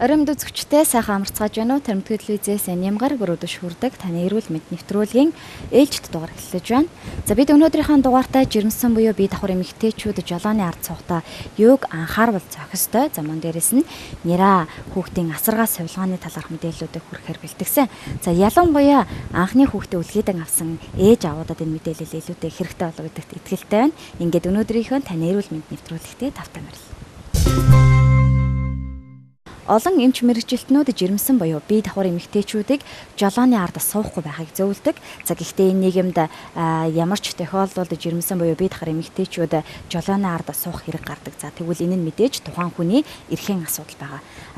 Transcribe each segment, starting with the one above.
Оримд үзэгчтэй сайхан амарцгааж байна уу? Тэрмэтгэл телевизээс нямгаар бүрөөдөж хүрдэг таны эрүүл мэнд нэвтрүүлгийн ээлжид дугаар эхэлж байна. За бид өнөөдрийнхөө дугаартаа жирэмсэн буюу бие давхар эмэгтэйчүүд жолооны ард суугатаа юуг анхаарвал зохистой. За мөн дээрэс нь нэраа хүүхдийн асаргаа сувилгааны талаарх мэдээллүүдийг хүрэхээр бэлтгэсэн. За ялангуяа анхны хүүхдээ үлгээдэн авсан ээж аваудад энэ мэдээлэл илүүтэй хэрэгтэй болов гэдэгт итгэлтэй байна. Ингээд өнөөдрийнхөө таны эрүүл мэнд нэвтрүүлэгтээ тавтай морил. Олон эмч мэрэгжилтнүүд жирэмсэн буюу бие давхар эмэгтэйчүүдийг жолооны ард суухгүй байхыг зөвлөдөг. За гэхдээ энэ нийгэмд ямар ч тохиолдолд жирэмсэн буюу бие давхар эмэгтэйчүүд жолооны ард суух хэрэг гардаг. За тэгвэл энэ нь мэдээж тухайн хүний эрхийн асуудал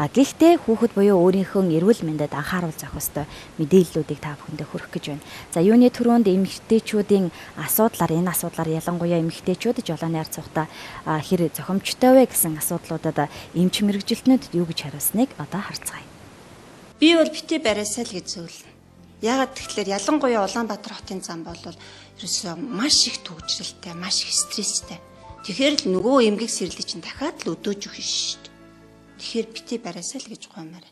байгаа. Гэхдээ хүүхэд буюу өөрийнхөө эрүүл мэндэд анхааруул зохистой мэдээллүүдийг та бүхэндээ хүргэх гэж байна. За юуны төрөнд эмэгтэйчүүдийн энэ асуудлаар ялангуяа эмэгтэйчүүд жолооны ард суухдаа хэр зохимжтой вэ гэсэн асуудлуудад эмч мэрэгжилтнүүд юу гэж хариулсныг одоо харцгаая. Би бол битээ барайсаа л гэж зөвлөнө. Яагаад тэгэхээр ялангуяа Улаанбаатар хотын зам бол ерөөсөө маш их төвжрэлтэй, маш их стресстэй. Тэгэхээр л нөгөө эмгэг сэрлэг чинь дахиад л өдөөж өгнө шүү дээ. Тэгэхээр битээ барайсаа л гэж гоомаар.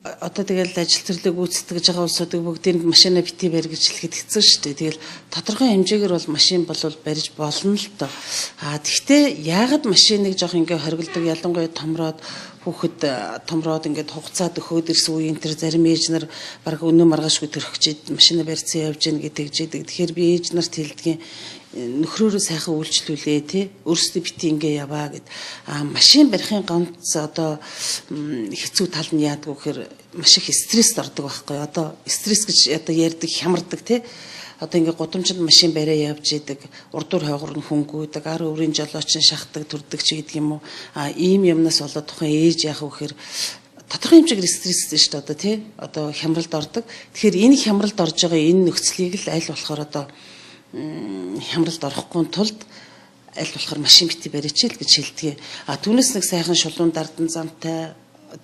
Одоо тэгэл ажил төрлөө гүйцэтгэж байгаа улсуудыг бүгдийг машина битээ барь гэж хэлэхэд хэцүү шүү дээ. Тэгэл тодорхой хэмжээгээр бол машин болвол барьж болно л доо. Тэгвэл яагаад машиныг жоох ингээ хоригддаг ялангуяа томроод хүүхэд томроод ингээд хугацаад өгөөд ирсэн үеийн тэр зарим ээж нар баг өнөө маргаашгүй төрөхчээд машина барьцсан явж гин гэдэг жидэг. Тэгэхээр би ээж нарт хэлдгийн нөхрөөрөө сайхан үйлчлүүлээ тий. Өөрсдөө бити ингээ яваа гэд. Машин барихын ганц одоо хэцүү тал нь яадаг вэ гэхээр маш их стресст ордог байхгүй. Одоо стресс гэж одоо ярьдаг хямардаг тий. Одоо ингээ гудамжинд машин бариа явж идэг, урдуур хойгор нь хөнгөөдөг, ар өрийн жолооч шахдаг, төрдөг ч гэдэг юм уу. Ийм юмнаас болоод тухайн ээж яах вэ гэхээр тодорхой хэмжээгээр стресстэй шүү дээ одоо тий. Одоо хямралд ордог. Тэгэхээр энэ хямралд орж байгаа энэ нөхцөлийг л аль болохоор одоо хямралд орохгүй тулд аль болохоор машин бити барьж ил гэж хэлдэг. Түүнээс нэг сайхан шулуун дардан замтай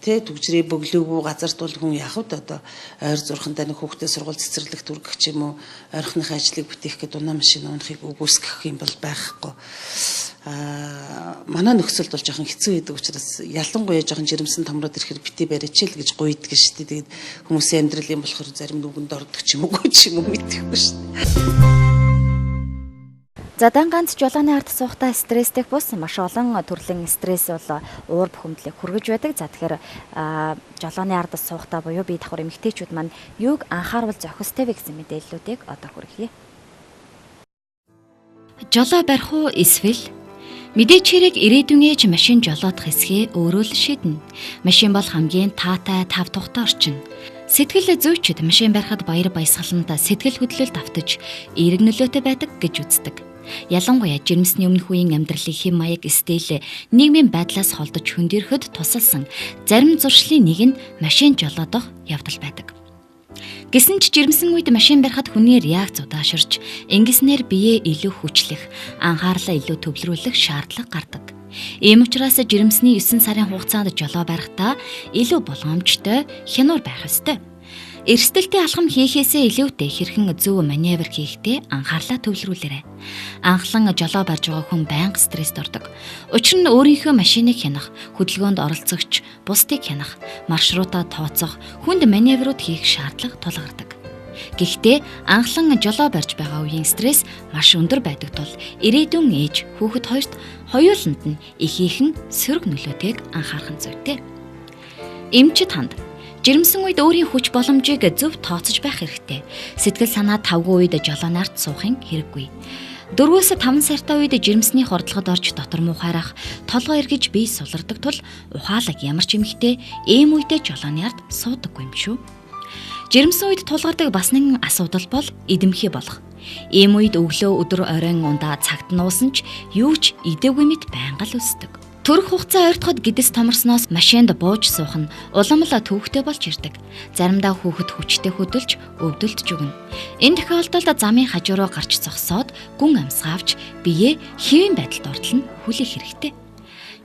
тэ түгжрээ бөглөөгүй газарт бол хүн яах вэ одоо ойр зурхандаа нэг хүүхдээ сургууль цэцэрлэг түргэх ч юм уу ойрхоныхаа ажлыг бүтээх гэдэг унаа машин унахыг үгүйсгэх юм бол байхгүй. Манай нөхцөлд бол жоохон хэцүү байдаг учраас ялангуяа жоохон жирэмсэн томроод ирэхээр бити барьж ил гэж гуйдаг шүү дээ. Тэгээд хүмүүсийн амьдралын болохоор зарим нүгэнд ордог ч юм уу мэдчихгүй шүү дээ. За ганц жолооны ард суугатаа стресстэй бус маш олон төрлийн стресс бол уур бухимдлыг хүргэж байдаг. За тэгэхээр жолооны ард суугатаа буюу бие давхар эмэгтэйчүүд маань юуг анхааруул зохистой вэ гэсэн мэдээллүүдийг одоо хүргье. Жолоо барих уу эсвэл мэдээч хэрэг ирээдүйн ээж машин жолоодох хэсгээ өөрөө л шийднэ. Машин бол хамгийн таатай тав тухтай орчин. Сэтгэл зүйчид машин барихад баяр баясгаланд сэтгэл хөдлөлд автаж эерэг нөлөөтэй байдаг гэж үздэг. Ялангуяа жирэмсний өмнөх үеийн амьдралын хэм маяг стил нийгмийн байдлаас холдож хөндөрөхөд тусалсан зарим зуршлын нэг нь машин жолоодох явдал байдаг. Гэсэн ч жирэмсэн үед машин барихад хүний реакц удааширч, ингэснээр биеэ илүү хүчлэх, анхаарлаа илүү төвлөрүүлэх шаардлага гардаг. Ийм учраас жирэмсний 9 сарын хугацаанд жолоо барихдаа илүү болгоомжтой, хянуур байх ёстой. Эрсдэлтэй алхам хийхээсээ илүүтэй хэрхэн зөв маневр хийхдээ анхаарлаа төвлөрүүлээрэй. Анхлан жолоо барж байгаа хүн байнга стресст ордог. Учир нь өөрийнхөө машиныг хянах, хөдөлгөөнд оролцогч, бусдыг хянах, маршрутаа тооцох, хүнд маневрууд хийх шаардлага тулгардаг. Гэхдээ анхлан жолоо барьж байгаа үеийн стресс маш өндөр байдаг тул ирээдүйн ээж, хүүхэд хоёрт хоёуланд нь ихээхэн сөрөг нөлөөтэйг анхаарах нь зүйтэй. Эмчит ханд жирэмсэн үед өөрийн хүч боломжийг зөв тооцож байх хэрэгтэй. Сэтгэл санаа тавгүй үед жолоонаарт суухын хэрэггүй. 4-5 сартай үед жирэмсний хордлогод орж дотор муухайрах, толгой эргэж бие сулардаг тул ухаалаг ямар ч эмэгтэй ийм үедээ жолооны ард суудаггүй юм шүү. Жирэмсэн үед тулгардаг бас нэгэн асуудал бол эдэмхий болох. Ийм үед өглөө өдөр оройн ундаа цагт нуусан ч юу ч идээгүй мэт байнга л өсдөг. Төрөх хугацаа ойртоход гэдэс томорсноос машинд бууж суух нь улам л төвөгтэй болж ирдэг. Заримдаа хүүхэд хүчтэй хөдөлж өвдөлтж өгнө. Энэ тохиолдолд замын хажуураа гарч зогсоод гүн амсгаавч биеэ хэвийн байдалд ортолно хүлээх хэрэгтэй.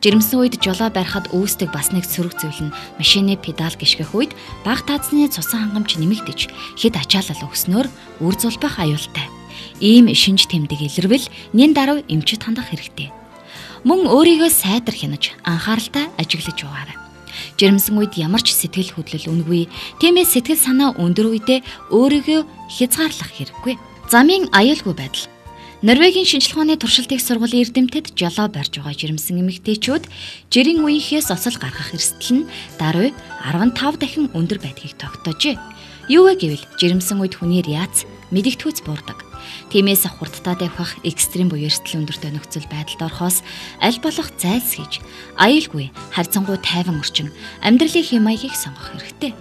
Жирэмсэн үед жолоо барихад үүсдэг бас нэг сөрөг зүйл нь машины педаль гიშгэх үед бага таацны цусан хангамж нэмэгдэж хэд ачаалал өгснөөр үр зулбах аюултай. Ийм шинж тэмдэг илэрвэл нэн даруй эмчит хандах хэрэгтэй. Мөн өөрийгөө сайтар хянаж анхааралтай ажиглаж байгаарай. Жирэмсэн үед ямар ч сэтгэл хөдлөл үнгүй. Тиймээс сэтгэл санаа өндөр үедээ өөрийгөө хязгаарлах хэрэггүй. Замын аюулгүй байдал. Норвегийн шинжлэх ухааны туршилтын сургуулийн эрдэмтэд жолоо барьж байгаа жирэмсэн эмэгтэйчүүд жирийн үеийнхээс осол гаргах эрсдэл нь даруй 15 дахин өндөр байдгийг тогтоожээ. Юу вэ гэвэл жирэмсэн үед хүний реац мэдэгдэхүйц буурдаг. Тиймээс хурдтай давхах экстрим буюу эрсдэл өндөртэй нөхцөл байдалд орохоос аль болох зайлсхийж, аюулгүй, харьцангуй тайван орчин амьдралын хэм маягийг сонгох хэрэгтэй.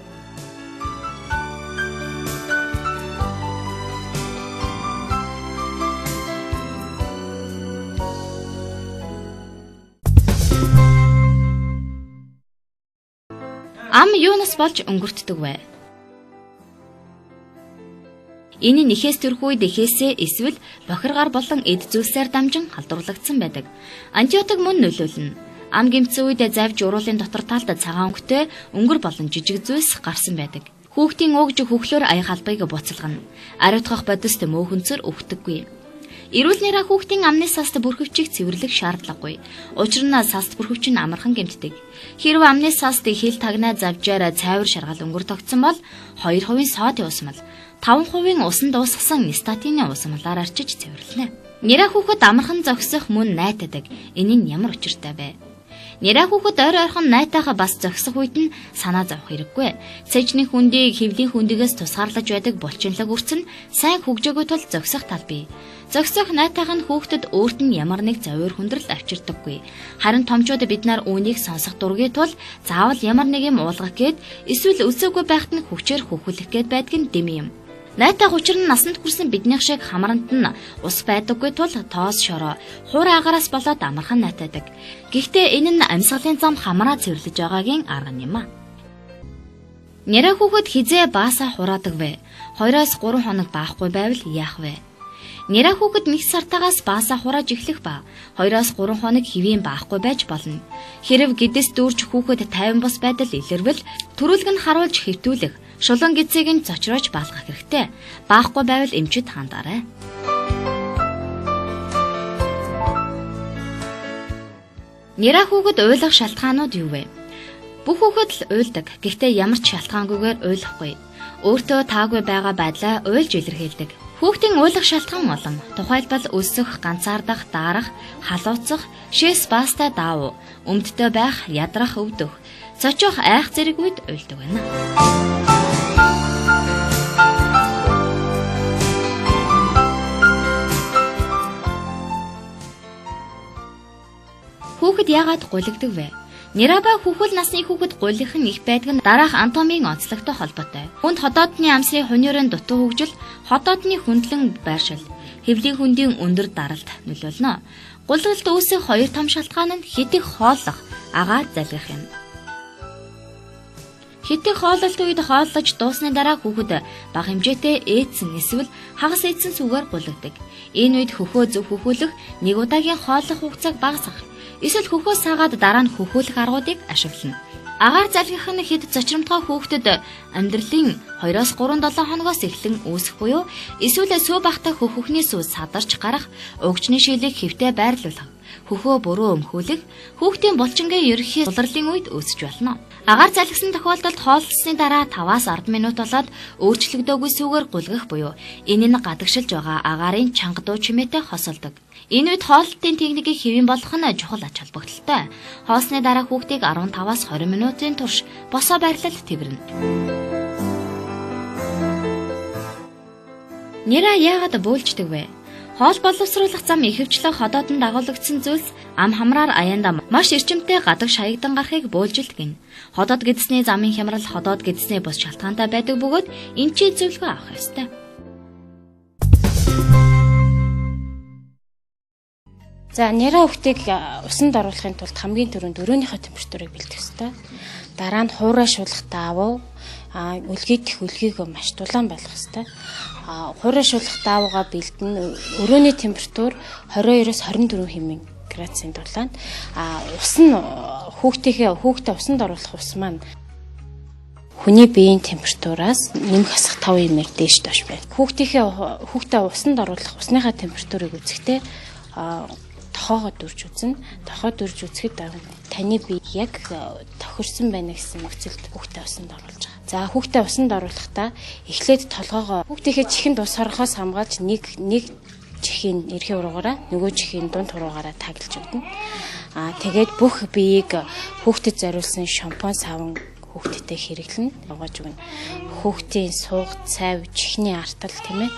Ам юунаас болж өнгөртдөг вэ? Энэ нь нэхээс төрөх үед эхээсээ эсвэл бохиргаар болон эд зүйлсээр дамжин халдварлагдсан байдаг. Антибиотик мөн нөлөөлнө. Ам гэмтсэн үед завж уруулын дотор талд цагаан өнгөтэй өнгөр болон жижиг зүйлс гарсан байдаг. Хүүхдийн угж хөхлөөр аяг халбыг буцалгана. Ариутгах бодист мөөхөнцөр өвхдөггүй. Эрүүл нэраа хүүхдийн амны саст бүрхөвчийг цэвэрлэх шаардлагагүй. Учир нь саст бүрхөвч нь амархан гэмтдэг. Хэрвээ амны саст хил тагнаа завжаар цайвар шаргал өнгөр тогтсон бол 2% соодын усмал, 5% усан дуусгасан статины усмалаар арчиж цэвэрлэнэ. Нэраа хүүхэд амархан зогсох мөн найтадаг. Энэ нь ямар учиртай вэ? Нэраа хүүхэд ойр ойрхон найтайгаа бас зогсох үед нь санаа зовох хэрэггүй. Цэжний хүндийг хэвлийн хүндигээс тусгаарлаж байдаг булчинлаг үрцэн сайн хөгжөөгөө тул зогсох тал бий. Зогсох найтайг нь хүүхдэд өөрт нь ямар нэг завьар хүндрэл авчирдаггүй. Харин томчууд биднаар үүнийг сонсох дургүй тул заавал ямар нэг юм уулгах гээд эсвэл өсөөгүй байхад нь хүчээр хөхүүлэх гээд байдаг нь дэм юм. Найтай учир нь насанд хүрсэн биднийх шиг хамранд нь ус байдаггүй тул тоос шороо хуурай агаараас болоод амархан найтаадаг. Гэхдээ энэ нь амьсгалын зам хамраа цэвэрлэж байгаагийн арга юм а. Нэраа хүүхэд хизээ баасаа хураадаг вэ? 2-3 хоног баахгүй байвал яах вэ? Нэраа хүүхэд нэг сартаагаас баасаа хурааж эхлэх ба 2-3 хоног хэвийн баахгүй байж болно. Хэрв гэдэс дүүрж хүүхэд тайван бос байдал илэрвэл төрүүлг нь харуулж хэвтүүлэх, шулуун гидсийг нь зочроож баалгах хэрэгтэй. Баахгүй байвал эмчид хандаарай. Нэраа хүүхэд уйлах шалтгаанууд юу вэ? Бүх хүүхэд л уйлдаг. Гэхдээ ямар ч шалтгаангүйгээр уйлахгүй. Өөртөө таагүй байгаа байдлаа уйлж илэрхийлдэг. Хүүхдийн уйлах шалтгаан олон. Тухайлбал өсөх, ганцаардах, даарах, халууцах, шээс баастай даав, өмдтэй байх, ядрах, өвдөх, цочих айх зэрэг үед уйлдаг байна. Хүүхэд яагаад гулигдаг вэ? Нэрабай хүүхэл насны хүүхэд гулих нь их байдаг нь дараах анатомийн онцлогтой холбоотой. Хүнд ходоодны амсрын хунирын дутуу хөгжил, ходоодны хүндлэн байршил, хэвлийн хүндийн өндөр даралт нөлөөлнө. Гулгалт үүсэх хоёр том шалтгаан нь хитэх хооллох, агаар залгих юм. Хитэх хооллолт үед хооллож дуусны дараа хүүхэд бага хэмжээтэй ээдсэн эсвэл хагас ээдсэн сүгээр гулгдаг. Энэ үед хөхөө зөв хөхүүлэх, нэг удаагийн хооллох хугацааг багасгах, эсвэл хөхөө саагаад дараа нь хөхүүлэх аргуудыг ашиглана. Агаар залгих нь хэд зочромтгой хүүхдэд амьдралын 2-3-7 хоногоос эхлэн үүсэх буюу эсвэл сүү бахтай хөхөхний сүү садарч гарах, угжны шилийг хэвтэй байрлуулах, хөхөө буруу өмхүүлэх, хүүхдийн булчингийн ерөнхий сулралын үед үүсэж болно. Агаар залгисан тохиолдолд хооллосны дараа 5-10 минут болоод өөрчлөгдөөгүй сүүгээр гулгах буюу энэ нь гадагшилж байгаа агаарын чанга дуу чимээтэй хосолдог. Энэ үед хооллолтын техникийг хэвэн болгох нь чухал ач холбогдолтой. Хоосны дараа хүүхдийг 15-аас 20 минутын турш босоо байрлал тэвэрнэ. Нэраа яагаад бөөлждөг вэ? Хоол боловсруулах зам ихэвчлэн ходоодонд дагуулгдсан зүйлс ам хамраар аяндаа маш эрчимтэй гадаг шаягдан гарахыг бөөлжилдэг гин. Ходоод гэдэсний замын хямрал ходоод гэдэсний бус шалтгаантай байдаг бөгөөд эмчийн зөвлөгөө авах ёстой. За нэраа хүүхдийг усанд оруулахын тулд хамгийн түрүүнд өрөөнийхөө температурыг бэлдэх ёстой. Дараа нь хуурай шуулах даавуу, үлгийдэх үлгийг маш дулаан байлгах ёстой. Хуурай шуулах даавуугаа бэлдэн өрөөний температур 22-оос 24 хэмээн градусын дулаан. Ус нь хүүхдээ усанд оруулах ус маань хүний биеийн температураас нэмэх хасах 5 мээр дээш доош байна. Хүүхдээ усанд оруулах усныхаа температурыг үзэхдээ тохоогоо дүрж үзнэ. Тохоо дүрж үзэхэд таны бие яг бохирсон байна гэсэн нөхцөлд хүүхдээ усанд оруулж байгаа. За хүүхдээ усанд оруулахдаа эхлээд толгоогоо хүүхдийнхээ чихэнд ус орохоос хамгаалж нэг чихийн эрхээ уруугаараа нөгөө чихийн дунд хуруугаараа таглаж өгнө. Тэгээд бүх биеийг хүүхдэд зориулсан шампунь савн хүүхдэдээ хэрэглэнэ. Угааж өгнө. Хүүхдийн сууг, цайв, чихний артал тийм ээ.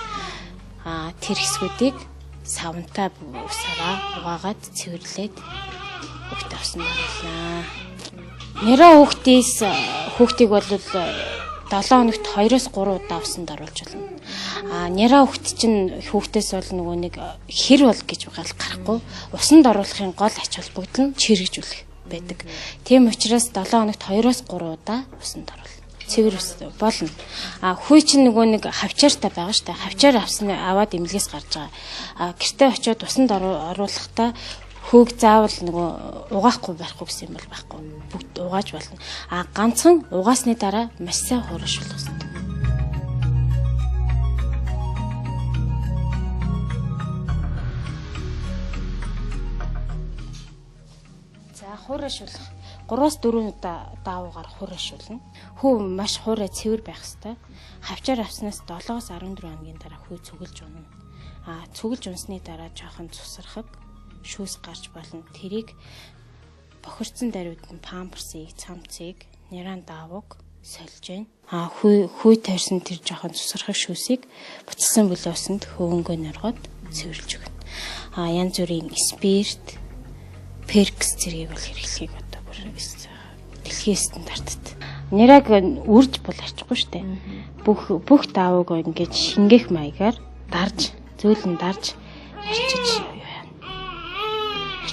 Тэр хэсгүүдийг савнтай усаараа угаагаад цэвэрлээд хүүхдээ усанд оруулнаа. Нэраа хүүхдийг бол 7 хоногт 2-3 удаа усанд оруулж болно. Нэраа хүүхд чинь хүүхдээс бол нөгөө нэг хэр бол гэж гарахгүй. Усанд оруулахын гол ач холбогдол нь чирэгжүүлэх байдаг. Тийм учраас 7 хоногт 2-3 удаа усанд оруулна. Цэвэр ус болно. Хүй чинь нөгөө нэг хавчаартай байгаа шүү дээ. Хавчаар аваад эмнэлгээс гарч байгаа. Гэртээ очиод усанд оруулахдаа хөөг заавал нөгөө угаахгүй байхгүй гэсэн юм бол байхгүй. Бүгд угааж болно. Ганцхан угаасны дараа маш сайн хуурашуулах хэрэгтэй. За хуурашуулах 3-4 удаа даавуугаар хуурашуулна. Хүү маш хуурай цэвэр байх хэрэгтэй. Хавчаар авснаас 7-14 хоногийн дараа хүү цуглж унана. Цуглж унсны дараа жоохон цусрахаг шүүс гарч болно. Тэрийг бохирдсон даруйд нь памперсыг, цамцыг, няран даавууг сольж байна. Хүй тойрсон тэр жоохон цусрахаг шүүсийг буцсан бүлээ усанд хөвөнгөө норгоод цэвэрлж өгнө. Янз бүрийн спирт, перкс зэргийг бол хэрэглэхийг одоо бүр дэлхийн стандартад. Нэраг үрж бол арчихгүй шүү дээ. Бүх даавууг ингэж шингээх маягаар дарж, зөөлөн дарж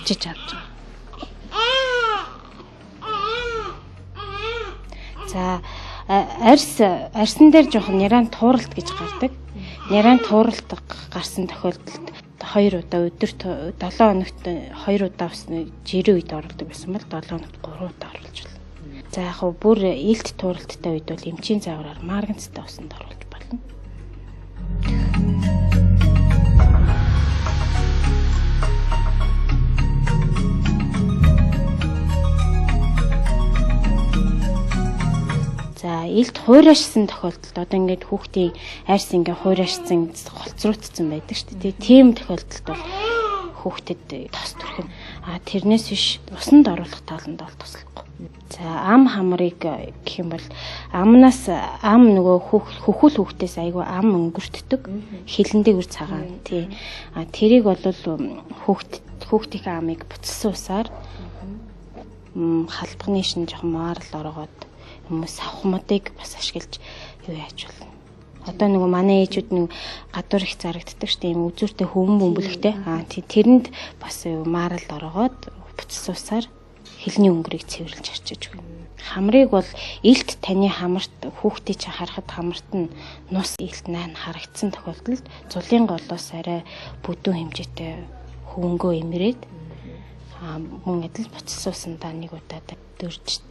арчиж авч байгаа. За арьсан дээр жоохон няран тууралт гэж гардаг. Няран тууралт гарсан тохиолдолд 2 удаа өдөрт 7 хоногт 2 удаа усны жирийн үед оруулдаг байсан бол 7 хоногт 3 удаа оруулж болно. За яг хөө бүр илт тууралттай үед бол эмчийн загвараар марганцтай усанд оруулж болно. За илт хуурайшсан тохиолдолд одоо ингээд хүүхдийн арьс ингээд хуурайшсан голцруутсан байдаг шүү дээ. Тийм тохиолдолд бол хүүхдэд тос төрхөн. Тэрнээс биш усанд оруулах таланд бол туслахгүй. За ам хамрыг гэх юм бол амнаас ам нөгөө хөхүүл хүүхдээс айгүй ам өнгөртдөг. Хилэндээ үр цагаан тий. Тэрийг бол хүүхдийн амыг буцсан усаар халбагны шин жоохон маарл оргоод хүмүүс савхмуудыг бас ашиглаж юу яаж болно. Одоо нөгөө манай ээжүүд нэг гадуур их зарагддаг шүү дээ. Ийм үзүүртэй хөвөн бөмбөлгтэй. Тэрэнд бас маарл оргоод буцсан усаар хилний өнгөрийг цэвэрлж арчиж өгнө. Хамрыг бол илт таны хамарт хүүхдийн чинь харахад хамарт нь нус илт найна харагдсан тохиолдолд зулын голоос арай бүдүүн хэмжээтэй хөвөнгөө имрээд мөн адил буцсан усандаа нэг удаа дөрж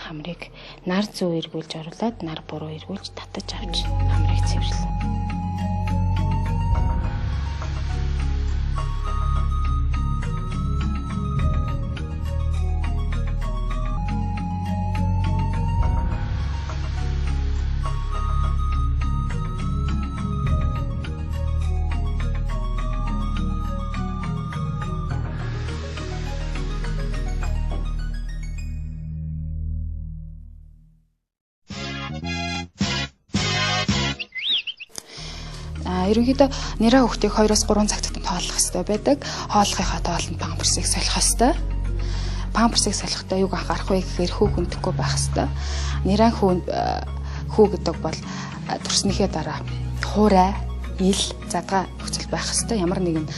хамрыг нар зүү эргүүлж оруулаад нар буруу эргүүлж татаж авч хамрыг цэвэрлэнэ. Ерөнхийдөө нэраа хүүхдийг 2-3 цагт тоолох хэрэгтэй байдаг. Хооллохынхаа тоолнд памперсыг солих хэрэгтэй. Памперсыг солихдоо юг анхаарах вэ гэхээр хүү хөндөхгүй байх хэрэгтэй. Нэраа хүү гэдэг бол төрснийхээ дараа хуурай, ил, задгаа нөхцөл байх хэрэгтэй. Ямар нэгэн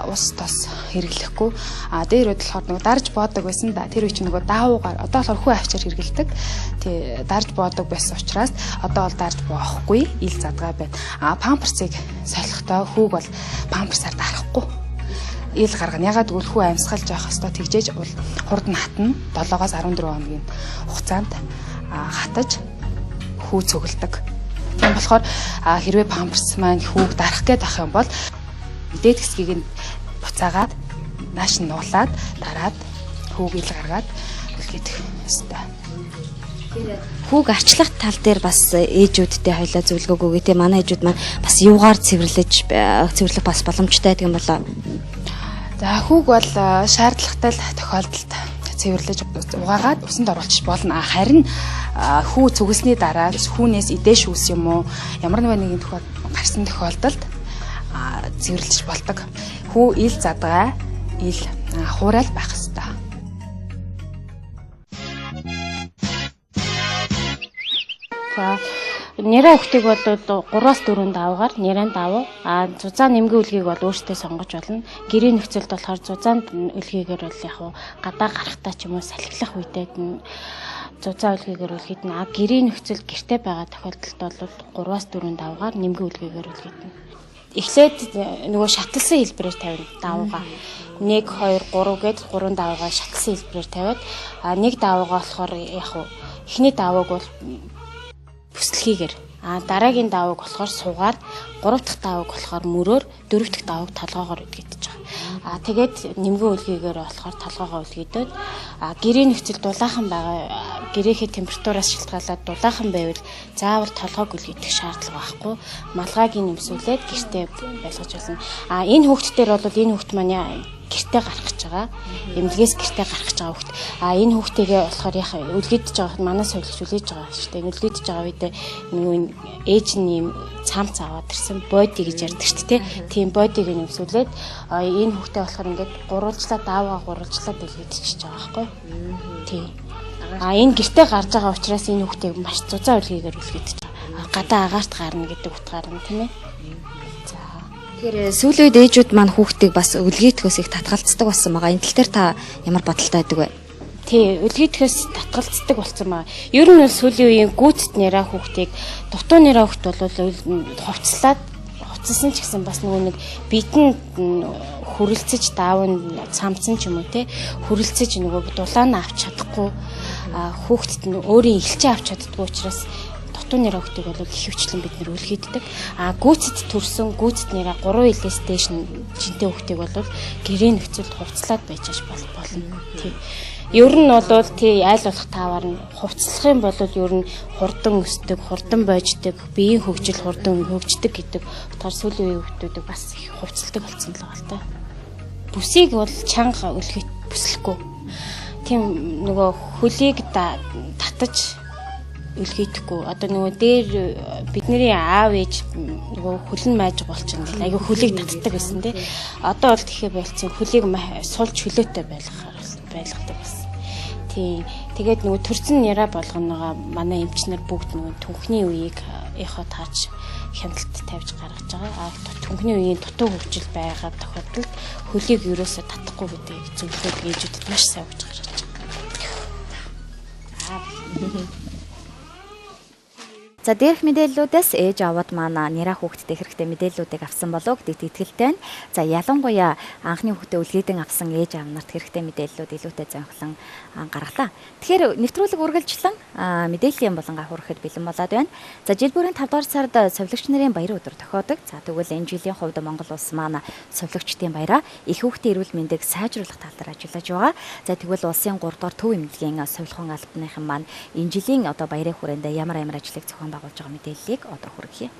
ус тос хэрэглэхгүй. Дээр үед болохоор нөгөө дарж боодог байсан да. Тэр үе чинь нөгөө даавуугаар одоо болохоор хүү авчаар хэрэглэдэг. Тий дарж боодог байсан учраас одоо бол дарж боохгүй, ил задгаа байна. Памперсыг солихдоо хүүг бол памперсаар дарахгүй. Ил гаргана. Ягаад гэвэл хүү амьсгалж явах хэвээр тэгжээж хурд нь хатна. 7-оос 14 хоногийн хугацаанд хатаж хүү цөглөдөг. Тийм болохоор хэрвээ памперс маань хүүг дарах гээд ах юм бол дээд хэсгийг нь буцаагаад нааш нь нуулаад дараад хүүг ил гаргаад үлгээх ёстой. Хүүг арчлах тал дээр бас ээжүүдтэй хоёлаа зөвлөгөөгөө тийм манай ээжүүд маань бас юугаар цэвэрлэх бас боломжтой гэдэг юм болоо. За хүүг бол шаардлагатай тохиолдолд цэвэрлэж угаагаад усанд оруулчих болно. Харин хүү цугласны дараа хүүнээс эдээ шүүс юм уу ямар нэгэн гарсан тохиолдолд цэвэрлэж болдог. Хүү ил задгаа ил хуурай байх ёстой. Нэрэ хүүхдийг бол 3-4 давгаар нэрэн давуу. Зузаан нэмгийн үлгийг бол өөртөө сонгож болно. Гэрийн нөхцөлд болохоор зузаан үлгийгээр бол яг гадаа гарахтаа ч юм уу салхилах үедээ зузаан үлгийгээр үлгэдэн. Гэрийн нөхцөлд гэртээ байгаа тохиолдолд бол 3-4 давгаар нэмгийн үлгийгээр үлгэдэн. Эхлээд нөгөө шатлсан хэлбэрээр тавина давуугаа. 1 2 3 гээд 3 давуугаа шатлсан хэлбэрээр тавиад нэг давуугаа болохоор яг эхний давууг бол бүслэхийгээр дараагийн давууг болохоор суугаар 3 дахь давууг болохоор мөрөөр 4 дахь давууг толгоогоор үлгэдэж байгаа. Тэгээд нэмгэн үлгийгээр болохоор толгоогоо үлгээдээд гэрийн нөхцөл дулаахан байгаа гэрээхээ температураас шалтгаалаад дулаахан байвал заавал толгоог үлгээх шаардлага байхгүй. Малгайг нэмсүүлээд гэртээ байлгаж болно. Энэ хүүхдтэр бол энэ хүүхд маань гэртээ гарах гэж байгаа. Эмнэлгээс гэртээ гарах гэж байгаа хүүхд. Энэ хүүхдтэйгээ болохоор яг үлгэдэж байгаа манай совилгч үлээж байгаа шүү дээ. Үлгэдэж байгаа үед нөгөө ээж нь юм цамц аваад ирсэн боди гэж ярьдаг шүү дээ. Тийм бодиг нэмсүүлээд энэ хүүхдээ болохоор ингээд гурвалжлаа дааваа гурвалжлаад үлгэдэж байгаа байхгүй. Тийм. Энэ гэртээ гарч байгаа учраас энэ хүүхдийг маш зузаан үлгийгээр үлгэдэж байгаа. Гадаа агаарт гарна гэдэг утгаар нь тийм ээ. Тэгэхээр сүүлийн үед ээжүүд маань хүүхдийг бас үлгийтгэс их татгалцдаг болсон байгаа. Энэ тал дээр та ямар бодолтой байдаг вэ? Тий, үлгийтгэс татгалцдаг болсон байгаа. Ер нь бол сүүлийн үеийн гүйцэд нэраа хүүхдийг дутуу нэраа хүүхд бол хувцлаад хувцсан ч гэсэн бас нөгөө нэг бидэнд хүрэлцэж даавн цамцсан ч юм уу те хүрэлцэж нөгөө дулаана авч чадахгүй хүүхдэд өөрийн ихлчээ авч чаддгүй учраас дутуу нэраа хүүхдийг бол их хвчлэн бид нэр үлгэддэг. Гүйцэд төрсөн гүйцэд нэраа 3 илээс дээш жинтэй хүүхдийг бол гэрийн нөхцөлд хувцлаад байж болно. Тий. Ер нь бол тий айл болох таавар нь хувцлах юм бол ер нь хурдан өсдөг, хурдан бойждаг, биеийн хөгжил хурдан хөгждөг гэдэг утгаар сүүлийн үеийн хүүхдүүдийг бас их хувцалдаг болсон л байгаа л да. Бүсийг бол чанга үлгэх бүслэхгүй. Тийм нөгөө хөлийг татаж үлгээхгүй. Одоо нөгөө дээр бидний аав ээж нөгөө хөлн майж болчихно гэл айгүй хөлийг татдаг байсан тий. Одоо бол тэгэхээр болцсон хөлийг сулж хөлөөтэй байлгадаг бас. Тий. Тэгээд нөгөө төрсөн няраа болгоноога манай эмчнэр бүгд нөгөө түнхний үеийг яхаа тааж хяналтад тавьж гаргаж байгаа. Түнхний үеийн дутуу хөгжил байгаа тохиолдолд хөлийг ерөөсө татахгүй гэдэг зөвлөгөөг ээжүүдэд маш сайн өгч гаргаж байгаа. За дээрх мэдээллүүдээс ээж аваад манай нэраа хүүхдэд хэрэгтэй мэдээллүүдийг авсан болов гэдэгт итгэлтэй байна. За ялангуяа анхны хүүхдээ үлгээдэн авсан ээж аав нарт хэрэгтэй мэдээллүүд илүүтэй зөнхлөн гаргалаа. Тэгэхээр нэвтрүүлэг үргэлжлэн мэдээллийн болонгаа хүрэхэд бэлэн болоод байна. За жил бүрийн 5 дугаар сард совилогч нарын баяр өдөр тохиодог. За тэгвэл энэ жилийн хувьд Монгол улс маань совилогчдын баяраа их хүүхдийн эрүүл мэндийг сайжруулах тал дээр ажиллаж байгаа. За тэгвэл улсын 3 дугаар төв эмнэлгийн совилгын албаныхан маань энэ жилийн одоо баярын хүрээнд ямар ажлыг зохион байгуулж байгаа мэдээллийг одоо хүргье.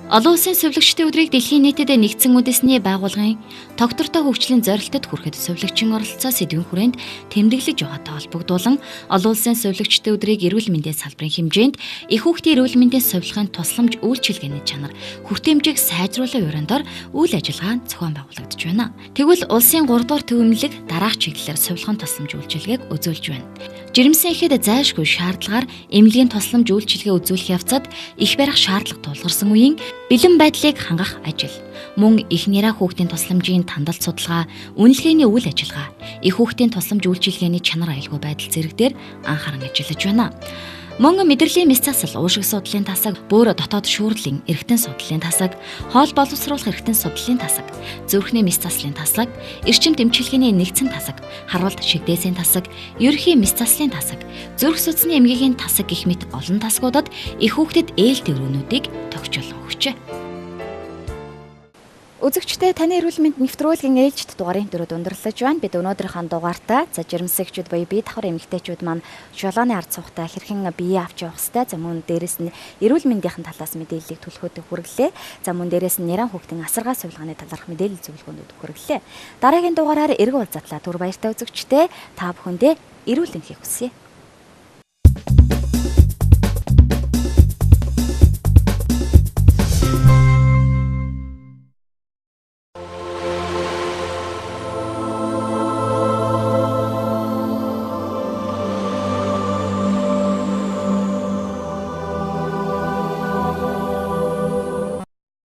Олон улсын совилогчдын өдрийг дэлхийн нийтэд нэгдсэн үндэсний байгууллагын тогтвортой хөгжлийн зорилтод хүрэхэд совилогчийн оролцоо сэдвийн хүрээнд тэмдэглэж байгаатай холбогдуулан олон улсын совилогчдын өдрийг эрүүл мэндийн салбарын хэмжээнд их хүүхдийн эрүүл мэндийн совилгын тусламж үйлчилгээний чанар хүртээмжийг сайжруулах урандаар үйл ажиллагаа зохион байгуулагдаж байна. Тэгвэл улсын 3 дугаар төв эмнэлэг дараах чиглэлээр совилгын тусламж үйлчилгээг үзүүлж байна. Жирэмсэн ихэд зайлшгүй шаардлагаар эмнэлгийн тусламж үйлчилгээ үзүүлэх явцад их барих шаардлага тулгарсан үеийн бэлэн байдлыг хангах ажил, мөн их нэраа хүүхдийн тусламжийн тандалт судалгаа, үнэлгээний үйл ажиллагаа, их хүүхдийн тусламж үйлчилгээний чанар аюулгүй байдал зэрэг дээр анхааран ажиллаж байна. Мөн мэдрэлийн мэс засал, уушиг судлалын тасаг, бөөр дотоод шүүрлийн эргэтэн судлалын тасаг, хоол боловсруулах эргэтэн судлалын тасаг, зүрхний мэс заслын тасаг, эрчим дэмчилгээний нэгдсэн тасаг, харвалт шигдээсийн тасаг, ерөнхий мэс заслын тасаг, зүрх судасны эмгээгийн тасаг гэх мэт олон тасгуудад их хүүхдэд ээл тэврүүнүүдийг тогтчулан өгчээ. Үзэгчдээ таны эрүүл мэнд нэвтрүүлгийн ээлжид дугаарын дөрөв өндөрлөж байна. Бид өнөөдрийнхөө дугаартаа жирэмсэгчүүд буюу бие давхар эмэгтэйчүүд маань жолооны ард суугатаа хэрхэн бие авч явах ёстой. За мөн дээрэс нь эрүүл мэндийн талаас мэдээллийг төлөхөд хүргэлээ. За мөн дээрэс нь няран хүүхдийн асаргаа сувилгааны талаарх мэдээлэл зөвлөгөөнүүд хүргэлээ. Дараагийн дугаараар эргэн уулзтлаа түр баяртай үзэгчдээ та бүхэндээ эрүүл энхийг хүсье.